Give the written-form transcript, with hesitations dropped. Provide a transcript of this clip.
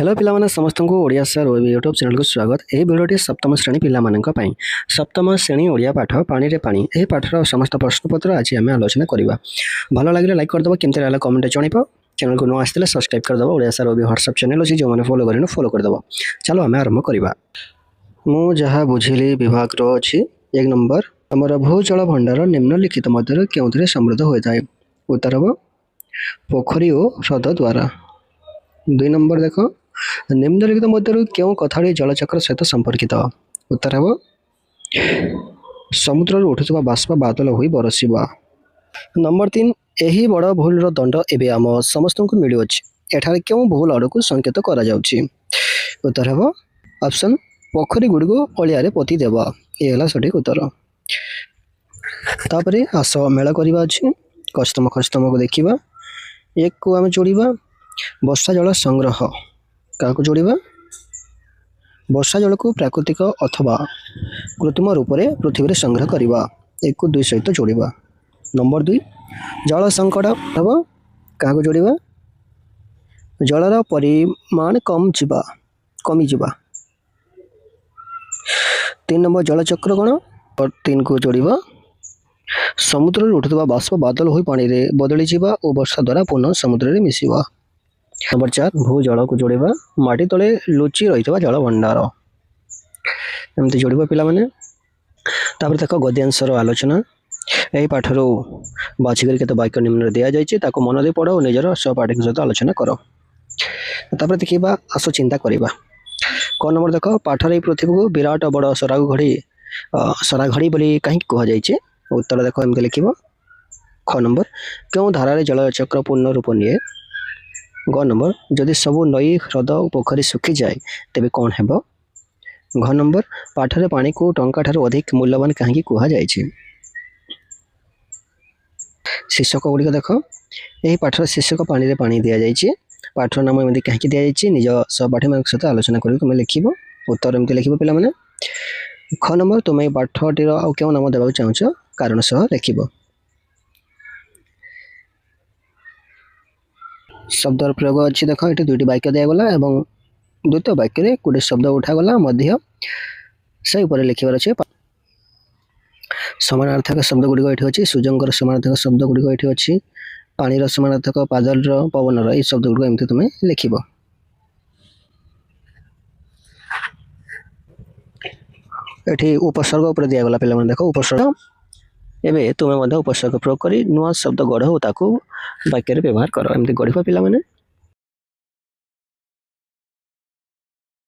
Hello पिलामाने समस्त को Odia sir YouTube channel को स्वागत। यह भिडियोटी सप्तम श्रेणी पिलामानंक सप्तम श्रेणी ओडिया पाठ पानी रे पानी यह पाठर समस्त प्रश्नपत्र आज आम आलोचना करवा। भल लगे लाइक करदेव, केमती रहा कमेंट जनइब। चैनल को नुआ आसते सब्सक्राइब करदेव। ओडिया सर व्हाट्सएप चैनल अच्छी जो मैंने फॉलो करें फॉलो करदेव। चलो आम आरंभ करवा। मुझे बुझिली विभाग अच्छी 1 नंबर आमर भूजल भंडार निम्नलिखित मध्य क्यों समृद्ध होता है। उत्तर हम पोखरी और ह्रद द्वारा। 2 नंबर देख निम्नलिखित मध्य क्यों कथाटी जलचक्र सहित संपर्कित। उत्तर हम समुद्र उठुवा बाष्प बादल हो बरसवा। नंबर 3 यही बड़ भूल दंड एवं आम समस्त को मिलुअछि। एठार क्यों भूल आड़ को संकेत करा जाउछि। उत्तर हम ऑप्शन पोखरी गुड़िक अलिया पोती देवा। ये है सठिक उत्तर। तापरे आस मेला करवा अच्छी कष्टम को देखा। एक को आम जोड़ा वर्षा जल संग्रह क्या जोड़ा। वर्षा जल को प्राकृतिक अथवा कृत्रिम रूप से पृथ्वी में संग्रह करवा। 1 को 2 सहित जोड़ा। नंबर 2 जल संकट हम क्या जोड़ा। जलर परिमाण कमी जा। 3 नंबर जलचक्र कौन और 3 को जोड़ा समुद्र उठुवा बाष्प बादल हो पानी रे बदली जावा और वर्षा द्वारा पुनः समुद्र में मिसिवा। नंबर 4 भूजल को जोड़ा माटी तले लुचि रही जल भंडार एमती जोड़ा पिला माने। तापर देख गद्यांशर आलोचना। यही पाठर बाछिक केत वाक्य निम्न दि जाए मन दे पढ़ और निजर सहपाठी सहित आलोचना कर। तापर देखा आस चिंता करवा। क नंबर देख पाठर पृथ्वी को विराट बड़ सरा घड़ी बोली कहीं कहुई। उत्तर देख एमती लिख। ख नंबर क्यों धारा जलचक्र पूर्ण रूप निए। ग नंबर जदि सबू नई ह्रद पोखरी सुखी जाए तेबे कौन हेबो। घ नंबर पाठरे पानी को टंका ठारू अधिक मूल्यवान कहीं कहुई। शीर्षक गुड़िक देख यही पाठर शीर्षक पानी रे पानी दि जाए। पाठर नाम एमती कहीं दि जाए निज सहपाठी मान सहित आलोचना कर तुम लिख। उत्तर एमती लिख पिला माने। ख नंबर तुम पाठटीर आउ क्यों नाम देवाक चाहूच कारण सह लिख। शब्दर प्रयोग अच्छी देख ये 2टी वाक्य दिगला और द्वितीय वाक्य में गोटे शब्द उठागला से ऊपर लिखार अच्छे। समानार्थक शब्द गुड़िक ये अच्छी। सूर्यंकर समानार्थक शब्द गुड़िक ये अच्छी। पानीर समानार्थक पादल पवनर ये शब्द गुड़िक एमती तुम लिख। ये उपसर्ग उपर दिगला पे देख उपसर्ग एवं तुम्हें उपसर्ग प्रयोग कर नुआ शब्द गढ़ ताकू वाक्य व्यवहार कर एमती गढ़ पिला माने।